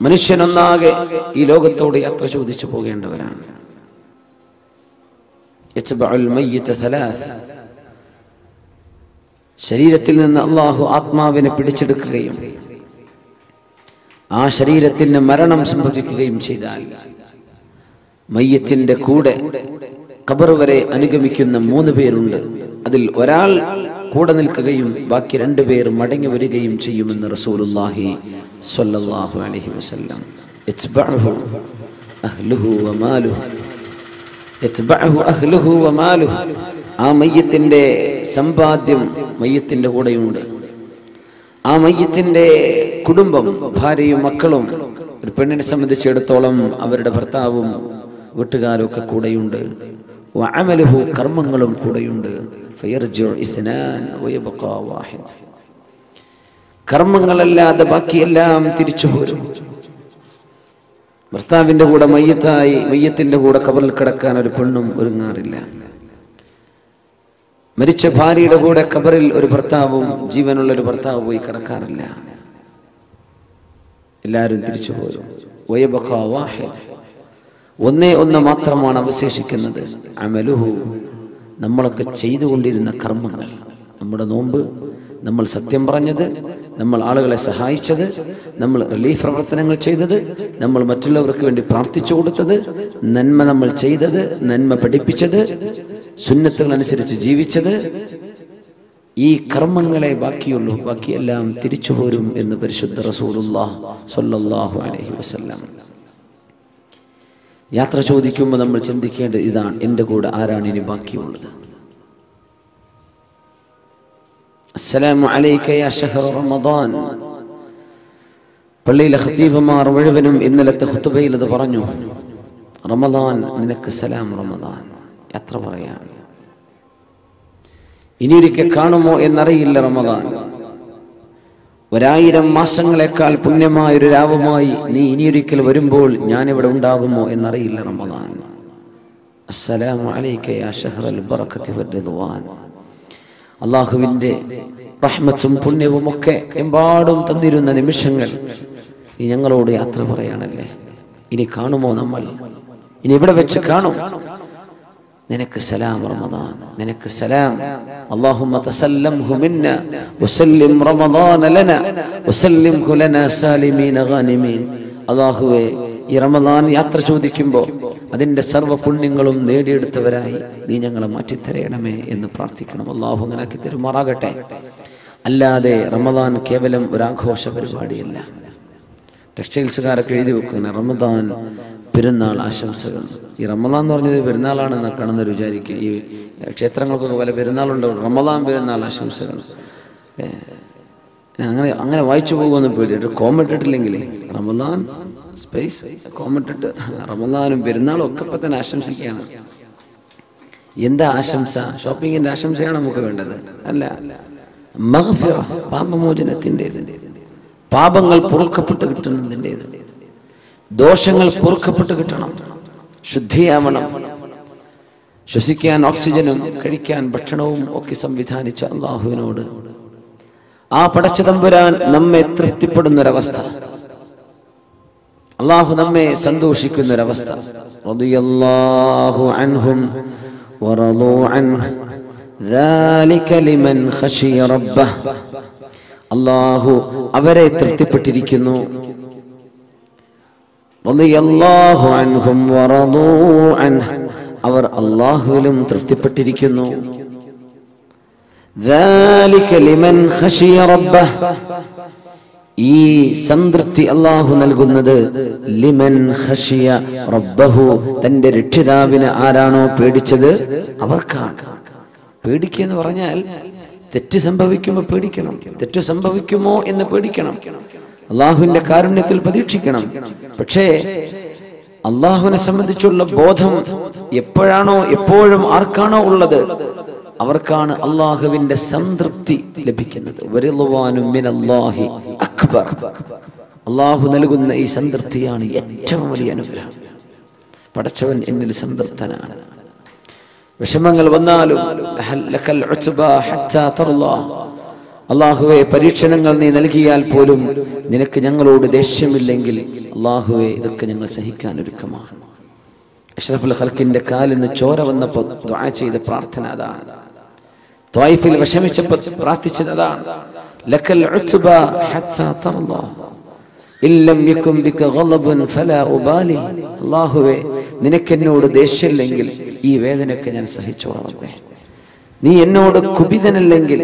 മനുഷ്യനൊന്നാകെ ഈ ലോകത്തോട് യാത്ര ചോദിച്ചു പോകേണ്ടവരാണ്. ശരീരത്തിൽ നിന്ന് അള്ളാഹു ആത്മാവിനെ പിടിച്ചെടുക്കുകയും ആ ശരീരത്തിന് മരണം സംഭവിക്കുകയും ചെയ്താൽ മയ്യത്തിന്റെ കൂടെ ഖബർ വരെ അനുഗമിക്കുന്ന 3 പേരുണ്ട്. അതിൽ ഒരാൾ കൂടെ നിൽക്കുകയും ബാക്കി 2 പേർ മടങ്ങി വരികയും ചെയ്യുമെന്ന് റസൂലുള്ളാഹി സ്വല്ലല്ലാഹു അലൈഹി വസല്ലം. ഇത്ബഅഹു അഹ്ലുഹു വമാലുഹു, ഇത്ബഅഹു അഹ്ലുഹു വമാലുഹു. ആ മയ്യത്തിന്റെ സമ്പാദ്യം മയ്യത്തിന്റെ കൂടെയുണ്ട്. ആ മയ്യത്തിന്റെ കുടുംബം, ഭാര്യയും മക്കളും, ഒരു പെണ്ണിനെ സംബന്ധിച്ചിടത്തോളം അവരുടെ ഭർത്താവും വീട്ടുകാരും ഒക്കെ കൂടെയുണ്ട്. വഅമലുഹു, കർമ്മങ്ങളും കൂടെയുണ്ട്. ഫയർജിഉ ഇസ്നാൻ വയബ്ഖാ വാഹിദ്. കർമ്മങ്ങളല്ലാതെ ബാക്കിയെല്ലാം തിരിച്ചു പോരും. ഭർത്താവിന്റെ കൂടെ മയ്യത്തിന്റെ കൂടെ ഖബറിൽ കിടക്കാൻ ഒരു പെണ്ണും ഒരുങ്ങാറില്ല. മരിച്ച ഭാര്യയുടെ കൂടെ ഖബറിൽ ഒരു ഭർത്താവും, ജീവനുള്ള ഒരു ഭർത്താവ് പോയി കിടക്കാറില്ല. എല്ലാവരും തിരിച്ചു പോരും. വയബ്ഖാ വാഹിദ്, ഒന്നേ ഒന്ന് മാത്രമാണ് അവശേഷിക്കുന്നത്. അമലുഹു, നമ്മളൊക്കെ ചെയ്തുകൊണ്ടിരുന്ന കർമ്മങ്ങൾ. നമ്മുടെ നോമ്പ്, നമ്മൾ സത്യം പറഞ്ഞത്, നമ്മൾ ആളുകളെ സഹായിച്ചത്, നമ്മൾ റിലീഫ് പ്രവർത്തനങ്ങൾ ചെയ്തത്, നമ്മൾ മറ്റുള്ളവർക്ക് വേണ്ടി പ്രാർത്ഥിച്ചു കൊടുത്തത്, നന്മ നമ്മൾ ചെയ്തത്, നന്മ പഠിപ്പിച്ചത്, സുന്നത്തുകൾ അനുസരിച്ച് ജീവിച്ചത്, ഈ കർമ്മങ്ങളെ ബാക്കിയുള്ളൂ. ബാക്കിയെല്ലാം തിരിച്ചു പോരും എന്ന് പരിശുദ്ധ റസൂലുള്ളാഹി സ്വല്ലല്ലാഹു അലൈഹി വസല്ലം. യാത്ര ചോദിക്കുമ്പോൾ നമ്മൾ ചിന്തിക്കേണ്ടത് ഇതാണ്: എൻ്റെ കൂടെ ആരാണ് ഇനി ബാക്കിയുള്ളത്? അസ്സലാമു അലൈക യാ ശഹ്റ റമദാൻ. പള്ളിയിലെ ഖതീബുമാർ മുഴുവനും ഇന്നലത്തെ ഖുതുബയിൽ അത് പറഞ്ഞു. റമദാൻ നിനക്ക് സലാം റമദാൻ. യാത്ര പറയാൻ ഇനിയൊരിക്കൽ കാണുമോ എന്നറിയില്ല. റമദാൻ 1000 മാസങ്ങളെക്കാൾ പുണ്യമായ ഒരു രാവുമായി നീ ഇനിയൊരിക്കൽ വരുമ്പോൾ ഞാനിവിടെ ഉണ്ടാകുമോ എന്നറിയില്ല. റമദാൻ. അസ്സലാമു അലൈക യാ ശഹ്റൽ ബറകതി വർ-റിദ്വാൻ. അല്ലാഹുവിൻ്റെ റഹ്മത്തും പുണ്യവും ഒക്കെ എമ്പാടും തന്നിരുന്ന നിമിഷങ്ങൾ നീ ഞങ്ങളോട് യാത്ര പറയാനല്ലേ. ഇനി കാണുമോ നമ്മൾ? ഇനി ഇവിടെ വെച്ച് കാണും. നിനക്ക് സലാം റമദാൻ, നിനക്ക് സലാം. അല്ലാഹുമ്മ തസല്ലംഹു മിന്നാ വസല്ലിം റമദാന ലനാ വസല്ലിംഹു ലനാ സാലിമീന ഗാനിമീൻ. അല്ലാഹുവേ, ഈ റമദാൻ യാത്ര ചോദിക്കുമ്പോൾ അതിൻ്റെ സർവ്വ പുണ്യങ്ങളും നേടിയെടുത്തവരായി നീ ഞങ്ങളെ മാറ്റിത്തരയണമേ എന്ന് പ്രാർത്ഥിക്കണം. അല്ലാഹു അങ്ങനെ ആക്കി തരുമാറാകട്ടെ. അല്ലാതെ റമദാൻ കേവലം ഒരു ആഘോഷ പരിപാടിയല്ല. ടെക്സ്റ്റൈൽസുകാരൊക്കെ എഴുതി വെക്കുന്ന റമദാൻ പെരുന്നാൾ ആശംസകൾ. ഈ റമദാൻ എന്ന് പറഞ്ഞത് പെരുന്നാളാണെന്ന് കാണുന്നവർ വിചാരിക്കുക. ഈ ക്ഷേത്രങ്ങൾക്കൊക്കെ പല പെരുന്നാളുണ്ടാവും. റമദാൻ പെരുന്നാൾ ആശംസകൾ അങ്ങനെ വായിച്ചു പോകുമെന്ന് പേടിയിട്ട് കോമിട്ടിട്ടില്ലെങ്കിൽ റമദാൻ സ്പേസ് കോമിട്ടിട്ട് റമദാനും പെരുന്നാളും ഒക്കെ ഇപ്പം തന്നെ ആശംസിക്കുകയാണ്. എന്താ ആശംസ? ഷോപ്പിങ്ങിന്റെ ആശംസയാണ് നമുക്ക് വേണ്ടത്? അല്ല, മഗ്ഫിറ, പാപമോചനത്തിൻ്റെത്, പാപങ്ങൾ പൊറുക്കപ്പെട്ട് കിട്ടുന്നതിൻ്റെത്, ദോഷങ്ങൾ പൊറുക്കപ്പെട്ട് കിട്ടണം, ശുദ്ധിയാവണം. ശ്വസിക്കാൻ ഓക്സിജനും കഴിക്കാൻ ഭക്ഷണവും ഒക്കെ സംവിധാനിച്ച അല്ലാഹുവിനോട്, ആ പടച്ച തമ്പുരാൻ നമ്മെ തൃപ്തിപ്പെടുന്നൊരവസ്ഥ, അല്ലാഹു നമ്മെ സന്തോഷിക്കുന്നൊരവസ്ഥ. റളിയല്ലാഹു അൻഹും വറളൂ അൻഹു ദാലിക ലിമൻ ഖശിയ റബ്ബഹ്. അല്ലാഹു അവരെ തൃപ്തിപ്പെട്ടിരിക്കുന്നു. റളിയല്ലാഹു അൻഹും വറളൂ അൻഹു, അവർ അല്ലാഹുവിലും തൃപ്തിപ്പെട്ടിരിക്കുന്നു. ദാലിക ലിമൻ ഖശിയ റബ്ബഹ്, ഈ സംതൃപ്തി അല്ലാഹു നൽകുന്നത് ലിമൻ ഖശിയ റബ്ബഹു, തന്റെ രക്ഷിതാവിനെ ആരാണോ പേടിച്ചത് അവർക്കാണ്. പേടിക്കുക എന്ന് പറഞ്ഞാൽ തെറ്റ് സംഭവിക്കുമ്പോൾ പേടിക്കണം, തെറ്റ് സംഭവിക്കുമോ എന്ന് പേടിക്കണം, അള്ളാഹുവിന്റെ കാരുണ്യത്തിൽ പ്രതീക്ഷിക്കണം. പക്ഷേ അള്ളാഹുവിനെ സംബന്ധിച്ചുള്ള ബോധം എപ്പോഴാണോ എപ്പോഴും ആർക്കാണോ ഉള്ളത് അവർക്കാണ് അള്ളാഹുവിന്റെ സംതൃപ്തി ലഭിക്കുന്നത്. വറിദ്വാനും മിനല്ലാഹി അക്ബർ, അള്ളാഹു നൽകുന്ന ഈ സംതൃപ്തിയാണ് ഏറ്റവും വലിയ അനുഗ്രഹം. പടച്ചവൻ എന്നിൽ സംതൃപ്തനാണ്. വിഷമങ്ങൾ വന്നാലും ലക്കൽ ഉത്ബ ഹത്താ തർളാ, അല്ലാഹുവേ പരീക്ഷണങ്ങൾ നീ നൽകിയാൽ പോലും നിനക്ക് ഞങ്ങളോട് ദേഷ്യമില്ലെങ്കിൽ അല്ലാഹുവേ ഇതൊക്കെ ഞങ്ങൾ സഹിക്കാൻ ഒരുക്കമാണ്. അഷ്റഫുൽ ഖൽഖിന്റെ കാലിൽ നിന്ന് ചോര വന്നപ്പോൾ ദുആ ചെയ്ത പ്രാർത്ഥന അതാണ്. ത്വായിഫിൽ വിഷമിച്ചപ്പോൾ പ്രാർത്ഥിച്ചത് അതാണ്. ലക്കൽ ഉത്ബ ഹത്താ തർളാ ഇല്ലം യകും ബിക ഗളബൻ ഫലാ ഉബാലി. അല്ലാഹുവേ നിനക്കെന്നോട് ദേഷ്യമില്ലെങ്കിൽ ഈ വേദനയൊക്കെ ഞാൻ സഹിച്ചോളാം റബ്ബേ. നീ എന്നോട് കുപിതനല്ലെങ്കിൽ,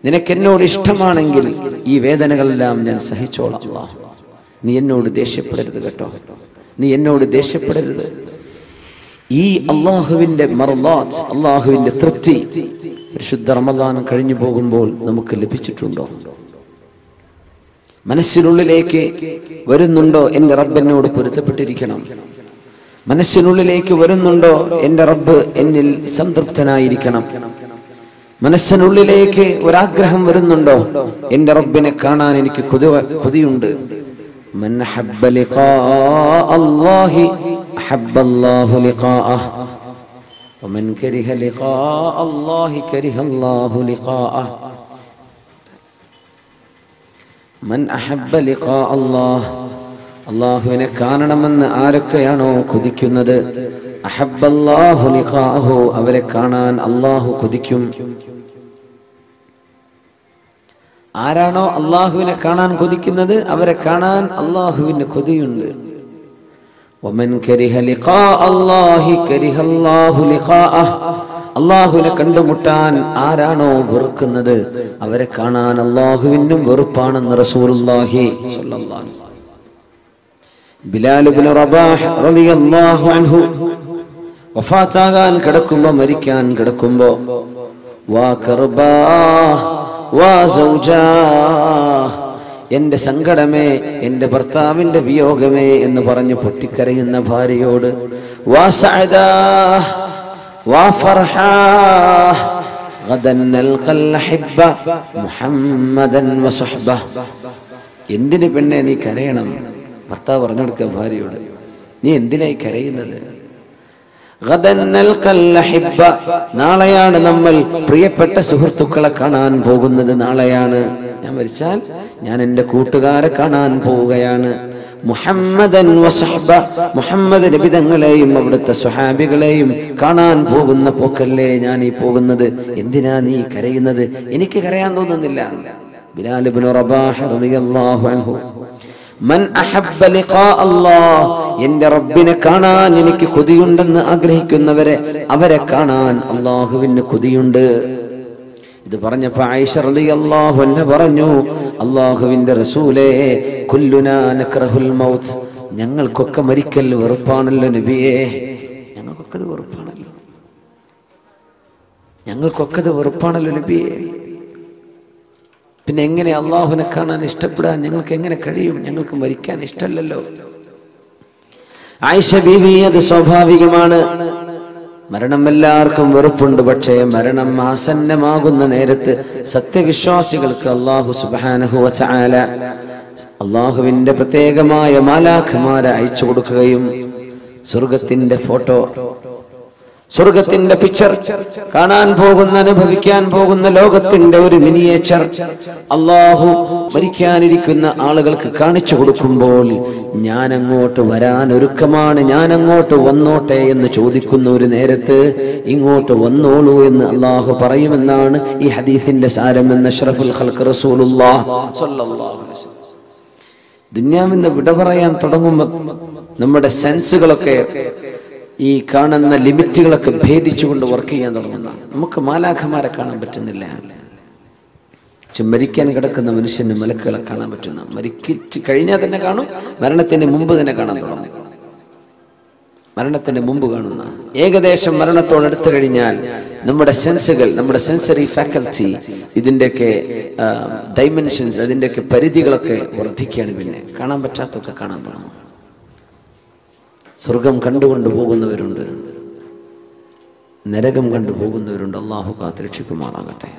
നിനക്കെന്നോട് ഇഷ്ടമാണെങ്കിൽ ഈ വേദനകളെല്ലാം ഞാൻ സഹിച്ചോളാം അല്ലാഹ്. നീ എന്നോട് ദേഷ്യപ്പെടരുത് കേട്ടോ, നീ എന്നോട് ദേഷ്യപ്പെടരുത്. ഈ അള്ളാഹുവിന്റെ മർളാത്ത്, അള്ളാഹുവിന്റെ തൃപ്തി പരിശുദ്ധ റമദാൻ കഴിഞ്ഞു പോകുമ്പോൾ നമുക്ക് ലഭിച്ചിട്ടുണ്ടോ? മനസ്സിനുള്ളിലേക്ക് വരുന്നുണ്ടോ എൻ്റെ റബ്ബ് എന്നോട് പൊരുത്തപ്പെട്ടിരിക്കണം? മനസ്സിനുള്ളിലേക്ക് വരുന്നുണ്ടോ എൻ്റെ റബ്ബ് എന്നിൽ സംതൃപ്തനായിരിക്കണം? മനസ്സിനുള്ളിലേക്ക് ഒരാഗ്രഹം വരുന്നുണ്ടോ എൻ്റെ റബ്ബിനെ കാണാൻ എനിക്ക് കൊതിയുണ്ട്? മൻ ഹബ്ബ ലിഖാ അല്ലാഹി അഹബ്ബ അല്ലാഹു ലിഖാഅഹ് വമൻ കരിഹ ലിഖാ അല്ലാഹി കരിഹ അല്ലാഹു ലിഖാഅഹ്. മൻ അഹബ്ബ ലിഖാ അല്ലാഹ്, അല്ലാഹുവിനെ കാണണമെന്ന് ആരൊക്കെയാണോ കൊതിക്കുന്നത്, അഹബ്ബ അല്ലാഹു ലിഖാഅഹു, അവരെ കാണാൻ അല്ലാഹു കൊതിക്കും. ആരാണോ അല്ലാഹുവിനെ കാണാൻ കൊതിക്കുന്നത് അവരെ കാണാൻ അല്ലാഹുവിന് കൊതിയുണ്ട്. വമൻ കരിഹ ലിഖാ അല്ലാഹി കരിഹ അല്ലാഹു ലിഖാഅഹ്, അല്ലാഹുവിനെ കണ്ടുമുട്ടാൻ ആരാണോ വെറുക്കുന്നത് അവരെ കാണാൻ അല്ലാഹുവിനും വെറുപ്പാണെന്ന് റസൂലുള്ളാഹി സ്വല്ലല്ലാഹു അലൈഹി വസല്ലം. ബിലാൽ ഇബ്നു റബാഹ് റളിയല്ലാഹു അൻഹു വഫാത്താകാൻ കിടക്കുമ്പോൾ, മരിക്കാൻ കിടക്കുമ്പോൾ വാ കർബാ വാ സൗജാ, എന്റെ സങ്കടമേ, എന്റെ ഭർത്താവിന്റെ വിയോഗമേ എന്ന് പറഞ്ഞ് പൊട്ടിക്കരയുന്ന ഭാര്യയോട് വാ സഅദാ വാ ഫർഹാ ഗദൻ നൽഖൽ ഹബ്ബ മുഹമ്മദൻ വസുഹ്ബ. എന്തിന് പെണ്ണെ നീ കരയണം? ഭർത്താവ് പറഞ്ഞു കൊടുക്കുക ഭാര്യയോട്, നീ എന്തിനായി കരയുന്നത്? ഗദൻ നൽഖൽ ഹബ്ബ, നാളെയാണ് നമ്മൾ പ്രിയപ്പെട്ട സുഹൃത്തുക്കളെ കാണാൻ പോകുന്നത്. നാളെയാണ് ഞാൻ മരിച്ചാൽ ഞാൻ എൻ്റെ കൂട്ടുകാരെ കാണാൻ പോവുകയാണ്. മുഹമ്മദൻ വസുഹ്ബ, മുഹമ്മദ് നബി തങ്ങളെയും അവിടുത്തെ സ്വഹാബികളെയും കാണാൻ പോകുന്ന പോക്കല്ലേ ഞാൻ ഈ പോകുന്നത്. എന്തിനാ നീ കരയുന്നത്? എനിക്ക് കരയാൻ തോന്നുന്നില്ല. ബിലാൽ ഇബ്നു റബാഹ് റളിയല്ലാഹു അൻഹു, മൻ അഹബ്ബ ലിഖാ അല്ലാഹ്, എൻ്റെ റബ്ബിനെ കാണാൻ എനിക്ക് കൊതിയുണ്ടെന്ന് ആഗ്രഹിക്കുന്നവരെ അവരെ കാണാൻ അല്ലാഹുവിന് കൊതിയുണ്ട്. ഇത് പറഞ്ഞപ്പോൾ ആയിഷ റളിയല്ലാഹു അൻഹ പറഞ്ഞു, അല്ലാഹുവിന്റെ റസൂലേ, കുല്ലുനാ നക്റഹുൽ മൗത്ത്, ഞങ്ങൾക്കൊക്കെ മരിക്കൽ വെറുപ്പാണല്ലോ നബിയേ. ഞങ്ങൾക്കൊക്കെ അത് വെറുപ്പാണല്ലോ, ഞങ്ങൾക്കൊക്കെ അത് വെറുപ്പാണല്ലോ നബിയേ. പിന്നെ എങ്ങനെ അള്ളാഹുവിനെ കാണാൻ ഇഷ്ടപ്പെടാൻ ഞങ്ങൾക്ക് എങ്ങനെ കഴിയും? ഞങ്ങൾക്ക് മരിക്കാൻ ഇഷ്ടമല്ലല്ലോ. ആയിഷ ബീവി, അത് സ്വാഭാവികമാണ്. മരണം എല്ലാവർക്കും വെറുപ്പുണ്ട്. പക്ഷേ മരണം ആസന്നമാകുന്ന നേരത്ത് സത്യവിശ്വാസികൾക്ക് അല്ലാഹു സുബ്ഹാനഹു വ തആല അല്ലാഹുവിന്റെ പ്രത്യേകമായ മാലാഖമാരെ അയച്ചു കൊടുക്കുകയും സ്വർഗത്തിന്റെ ഫോട്ടോ, സ്വർഗത്തിന്റെ പിക്ചർ, കാണാൻ പോകുന്ന, അനുഭവിക്കാൻ പോകുന്ന ലോകത്തിന്റെ ഒരു മിനിയേച്ചർ അല്ലാഹു മരിക്കാനിരിക്കുന്ന ആളുകൾക്ക് കാണിച്ചു കൊടുക്കുമ്പോൾ, ഞാൻ അങ്ങോട്ട് വരാൻ ഒരുക്കമാണ്, ഞാൻ അങ്ങോട്ട് വന്നോട്ടെ എന്ന് ചോദിക്കുന്ന ഒരു നേരത്ത് ഇങ്ങോട്ട് വന്നോളൂ എന്ന് അല്ലാഹു പറയുമെന്നാണ് ഈ ഹദീസിന്റെ സാരമെന്ന് അഷ്റഫുൽ ഖൽഖ് റസൂലുള്ളാഹി സ്വല്ലല്ലാഹു അലൈഹി വസല്ലം. ദുനിയാവിന്ന് വിട പറയാൻ തുടങ്ങുമ്പോൾ നമ്മുടെ സെൻസുകളൊക്കെ, ഈ കാണുന്ന ലിമിറ്റുകളൊക്കെ ഭേദിച്ചുകൊണ്ട് വർക്ക് ചെയ്യാൻ തുടങ്ങുന്ന, നമുക്ക് മാലാഖമാരെ കാണാൻ പറ്റുന്നില്ല. പക്ഷെ മരിക്കാൻ കിടക്കുന്ന മനുഷ്യന് മലക്കുകളെ കാണാൻ പറ്റുന്ന, മരിക്കിച്ച് കഴിഞ്ഞാൽ തന്നെ കാണും, മരണത്തിന് മുമ്പ് തന്നെ കാണാൻ തുടങ്ങും. മരണത്തിന് മുമ്പ് കാണുന്ന, ഏകദേശം മരണത്തോടടുത്ത് കഴിഞ്ഞാൽ നമ്മുടെ സെൻസുകൾ, നമ്മുടെ സെൻസറി ഫാക്കൽറ്റി, ഇതിൻ്റെയൊക്കെ ഡൈമെൻഷൻസ്, അതിൻ്റെയൊക്കെ പരിധികളൊക്കെ വർദ്ധിക്കുകയാണ്. പിന്നെ കാണാൻ പറ്റാത്തൊക്കെ കാണാൻ തുടങ്ങും. സ്വർഗം കണ്ടുകൊണ്ട് പോകുന്നവരുണ്ട്, നരകം കണ്ടുപോകുന്നവരുണ്ട്. അല്ലാഹു കാത്ത് രക്ഷിക്കുമാറാകട്ടെ.